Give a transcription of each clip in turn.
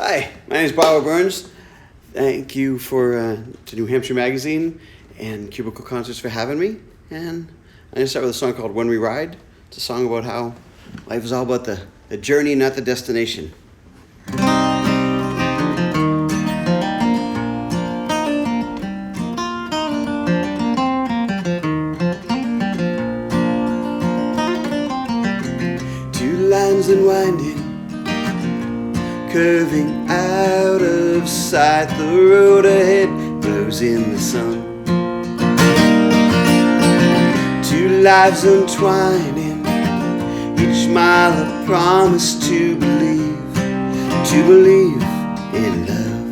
Hi, my name is Bobbo Byrnes. Thank you to New Hampshire Magazine and Cubicle Concerts for having me. And I'm going to start with a song called When We Ride. It's a song about how life is all about the journey, not the destination. Two lines and winding, curving out of sight. The road ahead glows in the sun. Two lives untwining, each mile a promise to believe in love.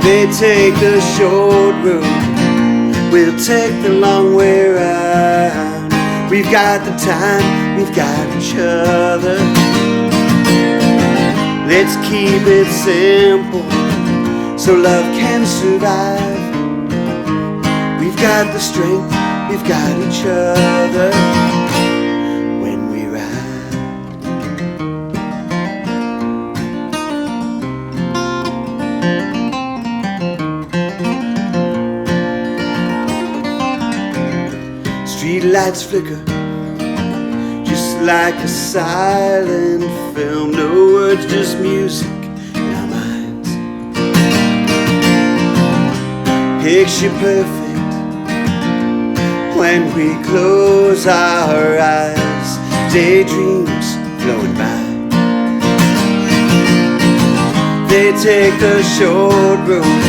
They take the short road, we'll take the long way round. We've got the time, we've got each other. Let's keep it simple so love can survive. We've got the strength, we've got each other when we ride. Street lights flicker just like a silent film. No words, just music in our minds. Picture perfect when we close our eyes. Daydreams flowing by. They take the short road,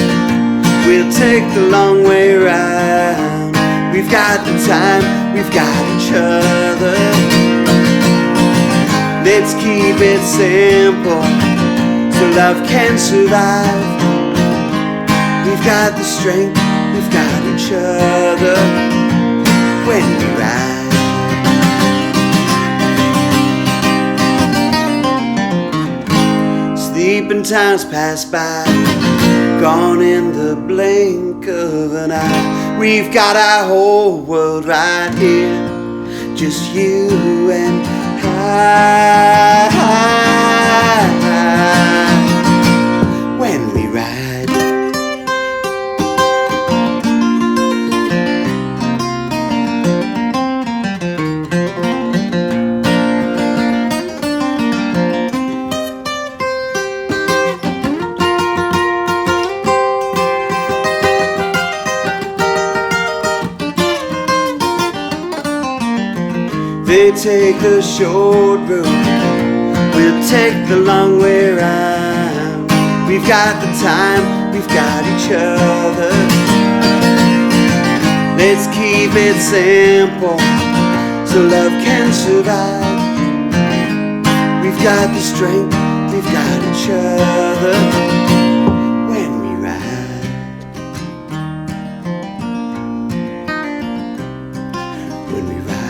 we'll take the long way round. We've got the time, we've got each other. Let's keep it simple so love can survive. We've got the strength, we've got each other when we ride. Sleeping times pass by, gone in the blink of an eye. We've got our whole world right here, just you and I. When we ride, they take the short road, we'll take the long way round. We've got the time, we've got each other. Let's keep it simple so love can survive. We've got the strength, we've got each other when we ride. When we ride.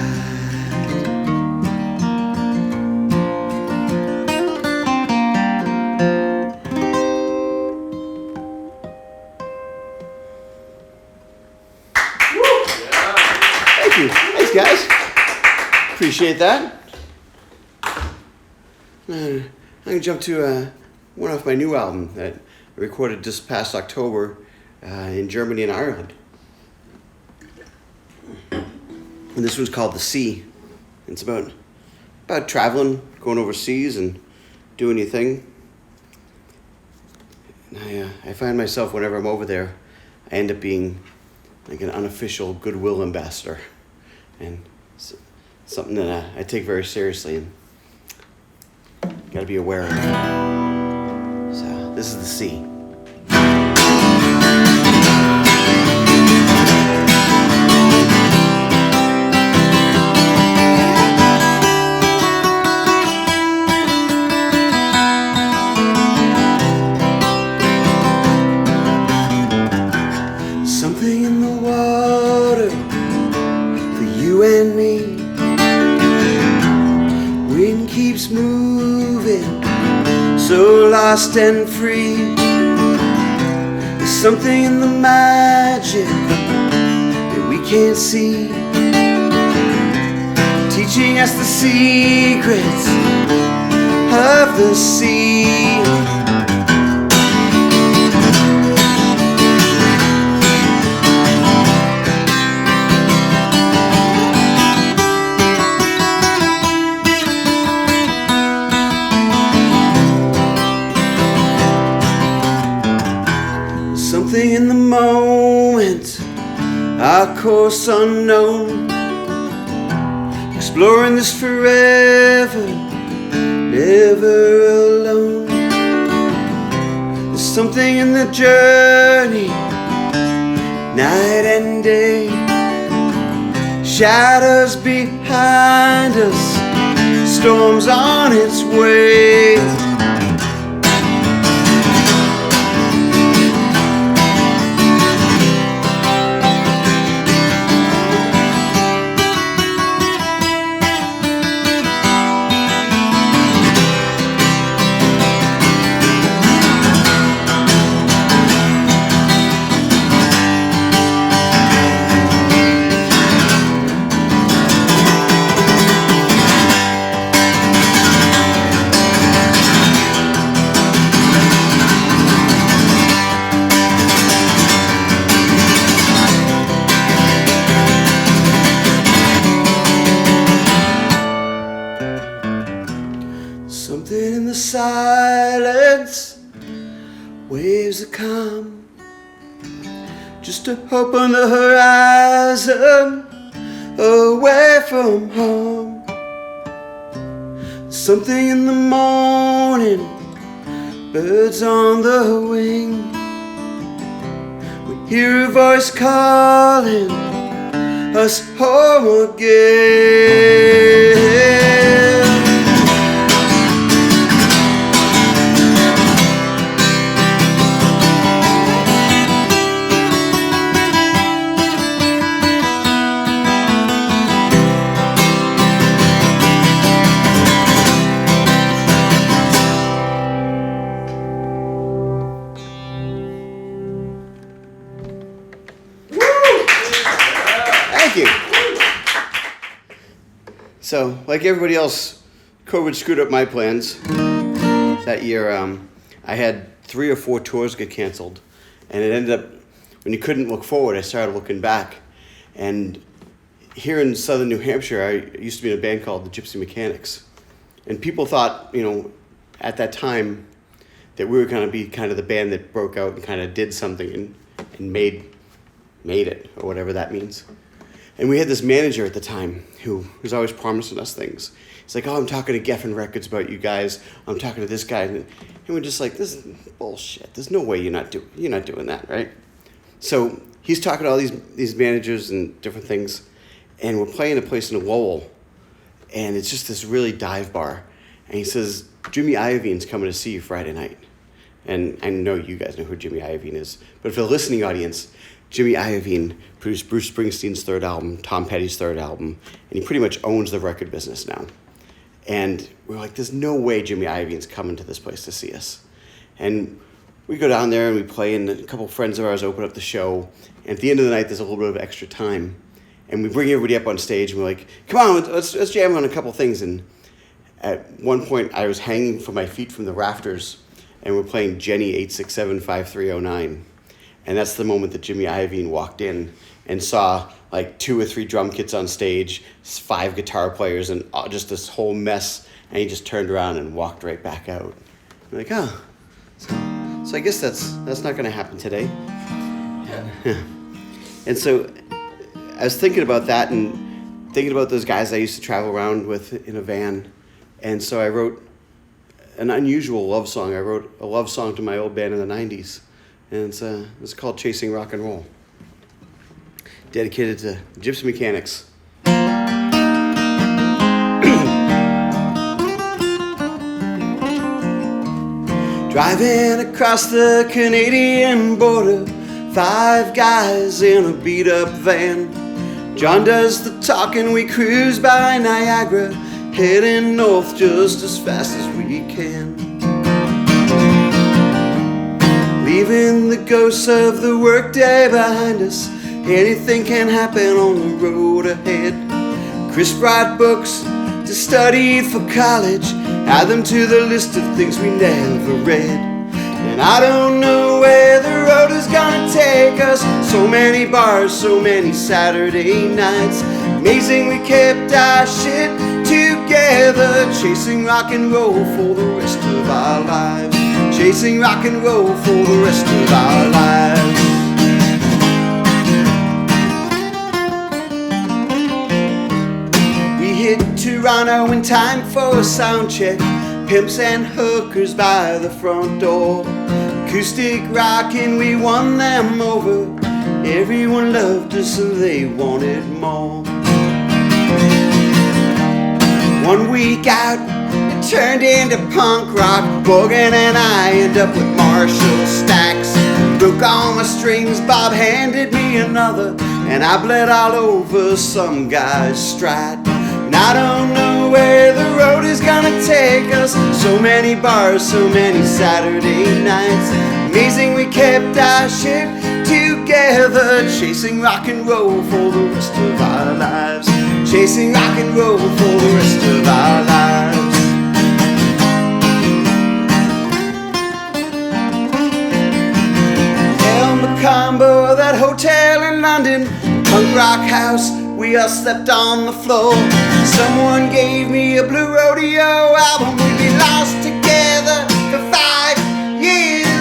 Thank you. Thanks, guys. Appreciate that. I'm going to jump to one off my new album that I recorded just past October in Germany and Ireland. And this one's called The Sea. It's about traveling, going overseas and doing your thing. And I find myself, whenever I'm over there, I end up being like an unofficial goodwill ambassador. And it's something that I take very seriously and got to be aware of. So this is The Sea. Something in the water for you and me. Wind keeps moving, so lost and free. There's something in the magic that we can't see, teaching us the secrets of the sea. Something in the moment, our course unknown, exploring this forever, never alone. There's something in the journey, night and day, shadows behind us, storms on its way. Something in the silence, waves that come, just a hope on the horizon, away from home. Something in the morning, birds on the wing, we hear a voice calling us home again. Thank you. So, like everybody else, COVID screwed up my plans. That year, I had 3 or 4 tours get canceled, and it ended up, when you couldn't look forward, I started looking back. And here in southern New Hampshire, I used to be in a band called the Gypsy Mechanics. And people thought, you know, at that time, that we were going to be kind of the band that broke out and kind of did something and made it, or whatever that means. And we had this manager at the time who was always promising us things. He's like, oh, I'm talking to Geffen Records about you guys. I'm talking to this guy. And we're just like, this is bullshit. There's no way you're not doing that, right? So he's talking to all these managers and different things. And we're playing a place in Lowell. And it's just this really dive bar. And he says, Jimmy Iovine's coming to see you Friday night. And I know you guys know who Jimmy Iovine is. But for the listening audience, Jimmy Iovine produced Bruce Springsteen's 3rd album, Tom Petty's 3rd album, and he pretty much owns the record business now. And we're like, there's no way Jimmy Iovine's coming to this place to see us. And we go down there and we play, and a couple friends of ours open up the show. And at the end of the night, there's a little bit of extra time. And we bring everybody up on stage, and we're like, come on, let's jam on a couple things. And at one point, I was hanging from my feet from the rafters, and we're playing Jenny 8675309. And that's the moment that Jimmy Iovine walked in and saw like 2 or 3 drum kits on stage, 5 guitar players, and just this whole mess. And he just turned around and walked right back out. I'm like, oh, so I guess that's not going to happen today. Yeah. And so I was thinking about that and thinking about those guys I used to travel around with in a van. And so I wrote an unusual love song. I wrote a love song to my old band in the 90s. And it's called Chasing Rock and Roll. Dedicated to Gypsy Mechanics. Driving across the Canadian border, 5 guys in a beat-up van. John does the talking, we cruise by Niagara, heading north just as fast as we can. Leaving the ghosts of the workday behind us, anything can happen on the road ahead. Chris brought books to study for college, add them to the list of things we never read. And I don't know where the road is gonna take us. So many bars, so many Saturday nights. Amazing we kept our shit together, chasing rock and roll for the rest of our lives. Chasing rock and roll for the rest of our lives. We hit Toronto in time for a sound check. Pimps and hookers by the front door. Acoustic rockin', we won them over. Everyone loved us and they wanted more. 1 week out, it turned into punk rock. Morgan and I end up with Marshall stacks. Broke all my strings, Bob handed me another, and I bled all over some guy's Strat. And I don't know where the road is gonna take us. So many bars, so many Saturday nights. Amazing we kept our shit together, chasing rock and roll for the rest of our lives. Chasing rock and roll for the rest of our lives. El Macombo, that hotel in London, punk rock house, we all slept on the floor. Someone gave me a Blue Rodeo album. We'd be lost together for 5 years.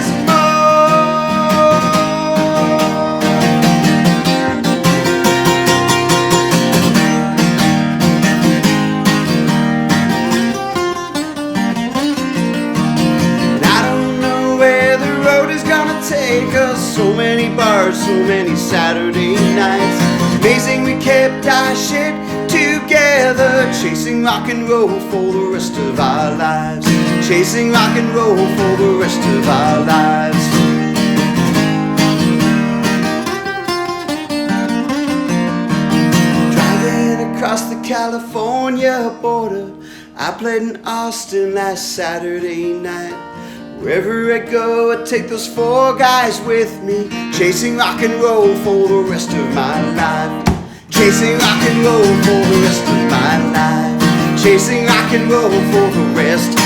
Take us, so many bars, so many Saturday nights. Amazing we kept our shit together, chasing rock and roll for the rest of our lives. Chasing rock and roll for the rest of our lives. Driving across the California border, I played in Austin last Saturday night. Wherever I go, I take those 4 guys with me, chasing rock and roll for the rest of my life. Chasing rock and roll for the rest of my life. Chasing rock and roll for the rest